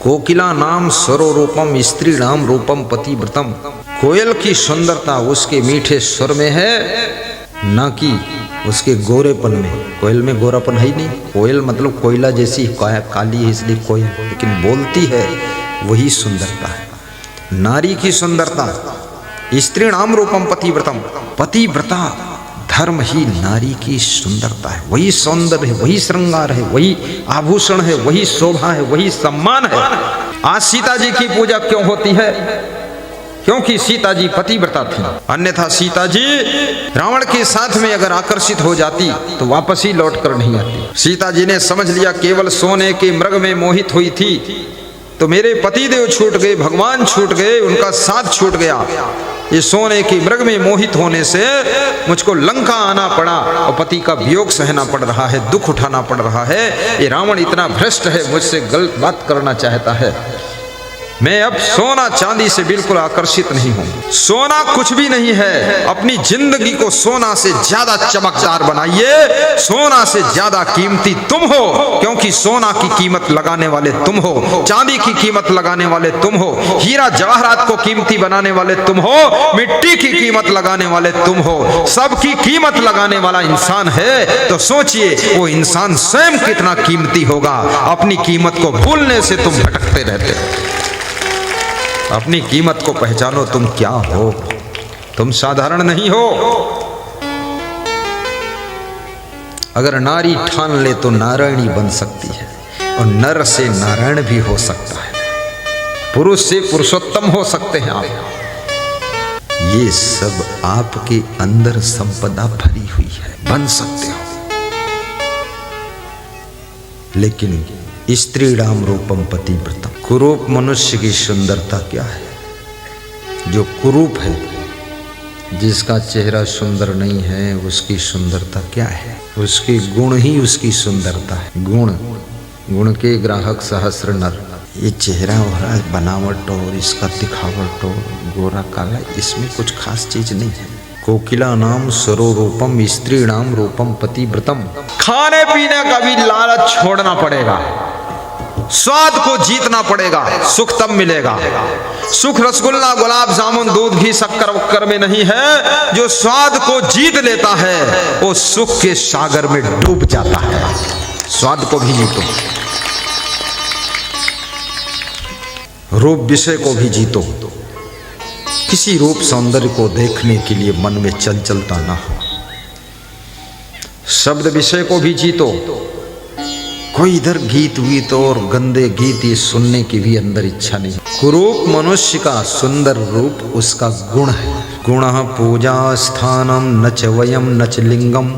कोकिला नाम स्वरूपम स्त्री नाम रूपम पतिव्रतम। कोयल की सुंदरता उसके मीठे स्वर में है, ना कि उसके गोरेपन में। कोयल में गोरापन है ही नहीं। कोयल मतलब कोयला जैसी काली है इसलिए कोयल, लेकिन बोलती है वही सुंदरता है। नारी की सुंदरता, स्त्री नाम रूपम पतिव्रतम, पतिव्रता धर्म ही नारी की सुंदरता है। वही सौंदर्य है, वही श्रृंगार है, वही आभूषण है, वही शोभा है, वही सम्मान है। आज सीता जी की पूजा क्यों होती है? क्योंकि सीता जी पतिव्रता थी। अन्यथा सीता जी रावण के साथ में अगर आकर्षित हो जाती तो वापस ही लौट कर नहीं आती। सीता जी ने समझ लिया केवल सोने के मृग में मोहित हुई थी तो मेरे पतिदेव छूट गए, भगवान छूट गए, उनका साथ छूट गया। ये सोने की मृग में मोहित होने से मुझको लंका आना पड़ा और पति का वियोग सहना पड़ रहा है, दुख उठाना पड़ रहा है। ये रावण इतना भ्रष्ट है, मुझसे गलत बात करना चाहता है। मैं अब सोना चांदी से बिल्कुल आकर्षित नहीं हूं। सोना कुछ भी नहीं है। अपनी जिंदगी को सोना से ज्यादा चमकदार बनाइए। सोना से ज्यादा कीमती तुम हो, क्योंकि सोना की कीमत लगाने वाले तुम हो, चांदी की कीमत लगाने वाले तुम हो, हीरा जवाहरात को कीमती बनाने वाले तुम हो, मिट्टी की कीमत लगाने वाले तुम हो। सबकी कीमत लगाने वाला इंसान है तो सोचिए वो इंसान स्वयं कितना कीमती होगा। अपनी कीमत को भूलने से तुम भटकते रहते हो। अपनी कीमत को पहचानो, तुम क्या हो। तुम साधारण नहीं हो। अगर नारी ठान ले तो नारायणी बन सकती है और नर से नारायण भी हो सकता है, पुरुष से पुरुषोत्तम हो सकते हैं आप। ये सब आपके अंदर संपदा भरी हुई है, बन सकते हो। लेकिन स्त्री राम रूपम पतिव्रतम, कुरूप मनुष्य की सुंदरता क्या है? जो कुरूप है, जिसका चेहरा सुंदर नहीं है, उसकी सुंदरता क्या है? उसके गुण ही उसकी सुंदरता है। गुण के ग्राहक सहस्र नर। ये चेहरा और बनावट और इसका दिखावट और गोरा काला, इसमें कुछ खास चीज नहीं है। कोकिला नाम स्वरूपम स्त्री नाम रूपम पतिव्रतम। खाने पीने का भी लालच छोड़ना पड़ेगा, स्वाद को जीतना पड़ेगा, सुख तब मिलेगा। सुख रसगुल्ला गुलाब जामुन दूध घी शक्कर वक्कर में नहीं है। जो स्वाद को जीत लेता है वो सुख के सागर में डूब जाता है। स्वाद को भी जीतो, रूप विषय को भी जीतो। किसी रूप सौंदर्य को देखने के लिए मन में चंचलता ना हो। शब्द विषय को भी जीतो। कोई इधर गीत और गंदे गीत ये सुनने की भी अंदर इच्छा नहीं। कुरूप मनुष्य का सुंदर रूप उसका गुण है। गुण पूजा स्थानम न च वयम न च लिंगम।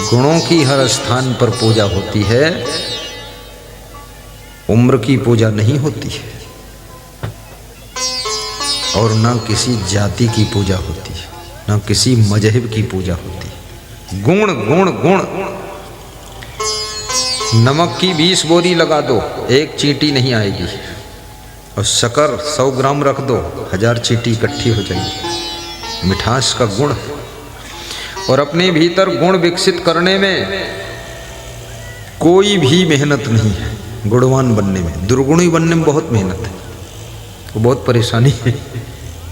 गुणों की हर स्थान पर पूजा होती है, उम्र की पूजा नहीं होती है, और ना किसी जाति की पूजा होती है, ना किसी मजहब की पूजा होती है। गुण गुण गुण। नमक की 20 बोरी लगा दो, एक चींटी नहीं आएगी, और शक्कर 100 ग्राम रख दो, 1000 चींटी इकट्ठी हो जाएगी। मिठास का गुण। और अपने भीतर गुण विकसित करने में कोई भी मेहनत नहीं है। गुणवान बनने में, दुर्गुणी बनने में बहुत मेहनत है, वो बहुत परेशानी है।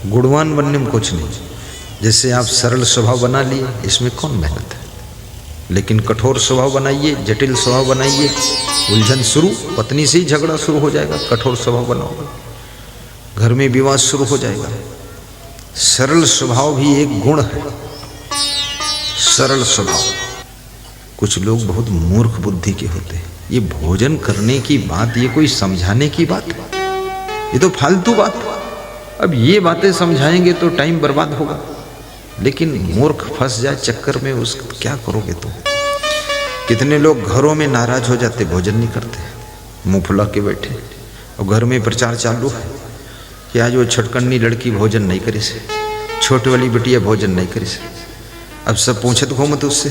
गुणवान बनने में कुछ नहीं। जैसे आप सरल स्वभाव बना लिए, इसमें कौन मेहनत है। लेकिन कठोर स्वभाव बनाइए, जटिल स्वभाव बनाइए, उलझन शुरू, पत्नी से ही झगड़ा शुरू हो जाएगा। कठोर स्वभाव बनाओगे, घर में विवाद शुरू हो जाएगा। सरल स्वभाव भी एक गुण है। सरल स्वभाव। कुछ लोग बहुत मूर्ख बुद्धि के होते हैं। ये भोजन करने की बात, ये कोई समझाने की बात, ये तो फालतू बात। अब ये बातें समझाएंगे तो टाइम बर्बाद होगा। लेकिन मूर्ख फंस जाए चक्कर में, उसका क्या करोगे तुम। कितने लोग घरों में नाराज हो जाते, भोजन नहीं करते, मुंह फुला के बैठे, और घर में प्रचार चालू है कि आज वो छटकन्नी लड़की भोजन नहीं करी से, छोटी वाली बिटिया भोजन नहीं करी से। अब सब पूछे तो घूमत उससे,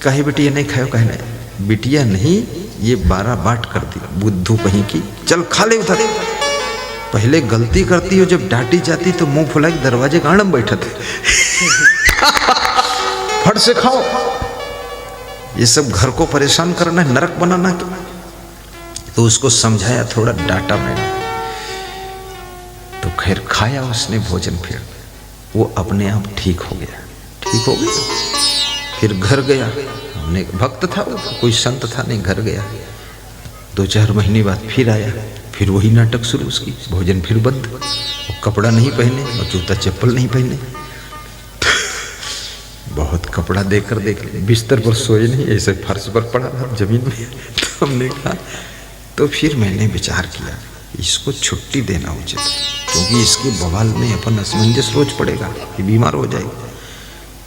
कहे बिटिया नहीं खाओ, कहे नहीं। बिटिया नहीं, ये 12 बाट कर दी, बुद्धू कहीं की, चल खा ले उधर। पहले गलती करती हो, जब डांटी जाती तो मुंह फुला के दरवाजे का आड़म बैठा थे। फट से खाओ। ये सब घर को परेशान करना है, नरक बनाना। तो उसको समझाया, थोड़ा डांटा मैंने, तो खैर खाया उसने भोजन, फिर वो अपने आप ठीक हो गया। ठीक हो गया, फिर घर गया। हमने, भक्त था वो, कोई संत था नहीं, घर गया। 2-4 महीने बाद फिर आया, फिर वही नाटक शुरू उसकी, भोजन फिर बंद, वो कपड़ा नहीं पहने और जूता चप्पल नहीं पहने। बहुत कपड़ा देकर देख ले, बिस्तर पर सोए नहीं, ऐसे फर्श पर पड़ा रहा जमीन में। तो हमने कहा, तो फिर मैंने विचार किया इसको छुट्टी देना उचित, क्योंकि इसके बवाल में अपन असमंजस रोज पड़ेगा कि बीमार हो जाएगा।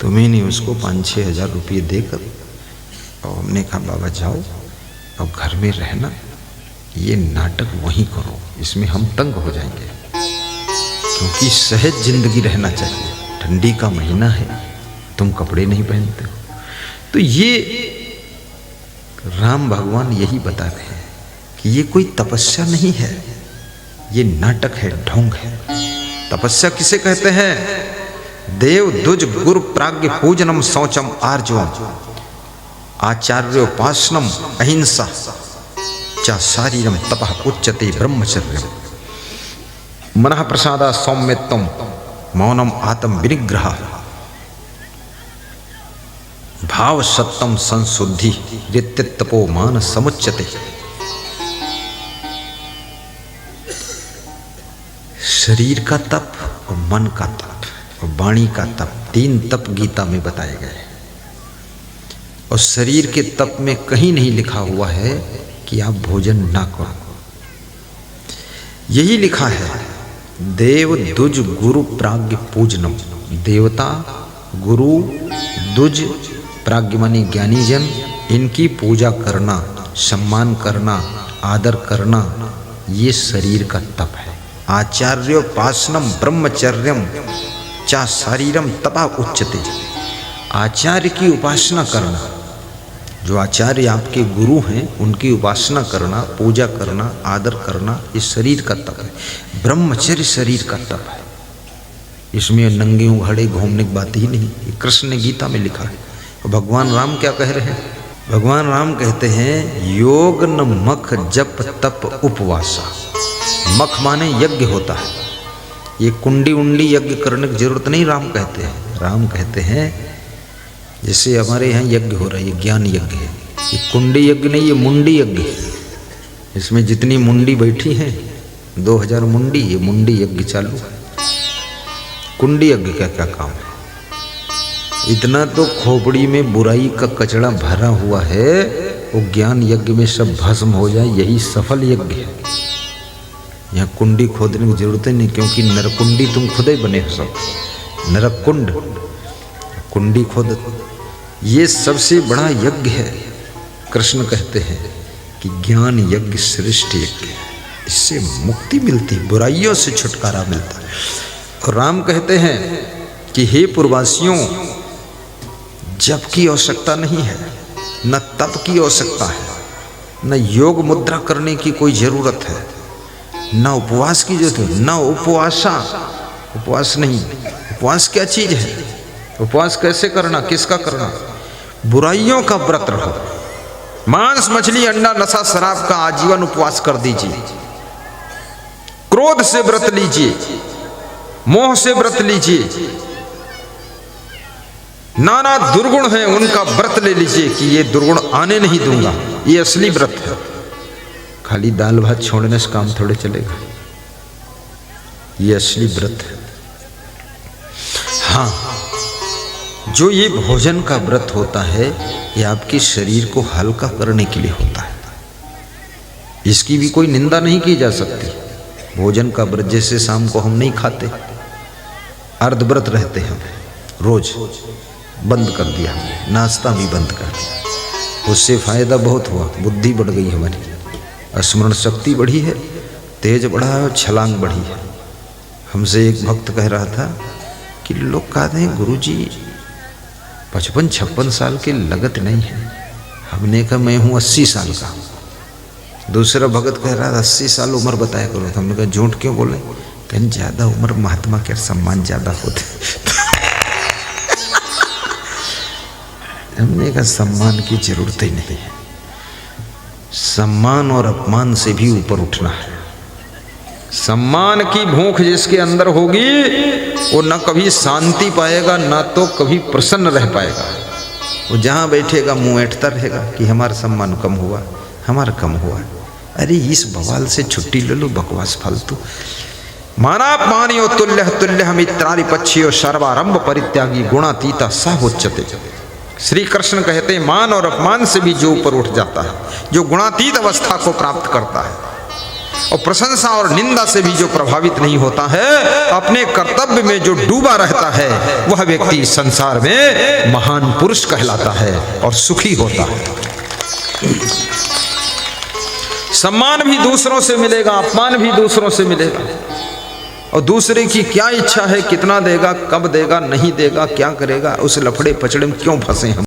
तो मैंने उसको 5-6 हज़ार रुपये देकर, और हमने कहा बाबा जाओ और घर में रहना, ये नाटक वहीं करो, इसमें हम तंग हो जाएंगे, क्योंकि सहज जिंदगी रहना चाहिए। ठंडी का महीना है, तुम कपड़े नहीं पहनते हो। तो ये राम भगवान यही बता रहे हैं कि ये कोई तपस्या नहीं है, ये नाटक है, ढोंग है। तपस्या किसे कहते हैं? देव दुज गुरु प्राज्ञ पूजनम शौचम आर्जवम आचार्योपासनम अहिंसा चा शारीरम तपः उच्यते ब्रह्मचर्यम मनः प्रसादा सौम्यत्वम मौनम आत्म विनिग्रह भाव सत्तम संशुद्धि रित्तपो मान समुच्यते। शरीर का तप और मन का तप और वाणी का तप, 3 तप गीता में बताए गए। और शरीर के तप में कहीं नहीं लिखा हुआ है कि आप भोजन ना करो। यही लिखा है देव दुज गुरु प्राज्ञ पूजनम, देवता गुरु दुज प्राज्ञ मानी ज्ञानी जन, इनकी पूजा करना, सम्मान करना, आदर करना, ये शरीर का तप है। आचार्योपासनम ब्रह्मचर्यम चा शारीरम तपा उच्यते। आचार्य की उपासना करना, जो आचार्य आपके गुरु हैं उनकी उपासना करना, पूजा करना, आदर करना, ये शरीर का तप है। ब्रह्मचर्य शरीर का तप है, इसमें नंगे उघाड़े घूमने की बात ही नहीं। ये कृष्ण ने गीता में लिखा है। और भगवान राम क्या कह रहे हैं? भगवान राम कहते हैं योग न मख जप तप उपवासा। मख माने यज्ञ होता है, ये कुंडी उंडी यज्ञ करने की जरूरत नहीं। राम कहते हैं, राम कहते हैं जैसे हमारे यहाँ यज्ञ हो रहा है, ये ज्ञान यज्ञ है। ये कुंडी यज्ञ नहीं, ये मुंडी यज्ञ है। इसमें जितनी मुंडी बैठी हैं 2000 मुंडी, ये मुंडी यज्ञ चालू है। कुंडी यज्ञ का क्या काम है? इतना तो खोपड़ी में बुराई का कचड़ा भरा हुआ है, वो ज्ञान यज्ञ में सब भस्म हो जाए, यही सफल यज्ञ है। यहाँ कुंडी खोदने की जरूरत ही नहीं, क्योंकि नरकुंडी तुम खुद ही बने हो सब। नरक कुंड, कुंडी खोद, ये सबसे बड़ा यज्ञ है। कृष्ण कहते हैं कि ज्ञान यज्ञ श्रेष्ठ यज्ञ है, इससे मुक्ति मिलती, बुराइयों से छुटकारा मिलता है। और राम कहते हैं कि हे पूर्ववासियों, जप की आवश्यकता नहीं है, न तप की आवश्यकता है, न योग मुद्रा करने की कोई जरूरत है, न उपवास की जरूरत है, न उपवासा। उपवास नहीं, उपवास क्या चीज है? उपवास कैसे करना, किसका करना? बुराइयों का व्रत रहो। मांस मछली अंडा नशा शराब का आजीवन उपवास कर दीजिए। क्रोध से व्रत लीजिए, मोह से व्रत लीजिए, नाना दुर्गुण है उनका व्रत ले लीजिए कि ये दुर्गुण आने नहीं दूंगा। ये असली व्रत है। खाली दाल भात छोड़ने से काम थोड़े चलेगा, ये असली व्रत है। हाँ, जो ये भोजन का व्रत होता है, ये आपके शरीर को हल्का करने के लिए होता है। इसकी भी कोई निंदा नहीं की जा सकती। भोजन का व्रत, जैसे शाम को हम नहीं खाते, अर्धव्रत रहते हैं, रोज बंद कर दिया हमने, नाश्ता भी बंद कर दिया। उससे फायदा बहुत हुआ, बुद्धि बढ़ गई हमारी, स्मरण शक्ति बढ़ी है, तेज बढ़ा है, छलांग बढ़ी है। हमसे एक भक्त कह रहा था कि लोग कहते हैं गुरुजी 55-56 साल के लगत नहीं है। हमने कहा मैं हूँ 80 साल का। दूसरा भगत कह रहा था 80 साल उम्र बताया करो। हमने कहा झूठ क्यों बोले? कहीं ज़्यादा उम्र महात्मा के सम्मान ज़्यादा होते। हमने कहा सम्मान की जरूरत ही नहीं है, सम्मान और अपमान से भी ऊपर उठना है। सम्मान की भूख जिसके अंदर होगी वो न कभी शांति पाएगा, ना तो कभी प्रसन्न रह पाएगा। वो जहाँ बैठेगा मुंह ऐंठता रहेगा कि हमारा सम्मान कम हुआ, हमारा कम हुआ। अरे इस बवाल से छुट्टी ले लो, बकवास फालतू। मानापमानियो तुल्य तुल्य मित्रारि पक्षियो सर्वारंभ परित्यागी गुणातीता साहोच्यते। श्री कृष्ण कहते हैं मान और अपमान से भी जो ऊपर उठ जाता है, जो गुणातीत अवस्था को प्राप्त करता है, और प्रशंसा और निंदा से भी जो प्रभावित नहीं होता है, अपने कर्तव्य में जो डूबा रहता है, वह व्यक्ति संसार में महान पुरुष कहलाता है और सुखी होता है। सम्मान भी दूसरों से मिलेगा, अपमान भी दूसरों से मिलेगा, और दूसरे की क्या इच्छा है, कितना देगा, कब देगा, नहीं देगा, क्या करेगा, उस लफड़े पचड़े में क्यों फंसे हम।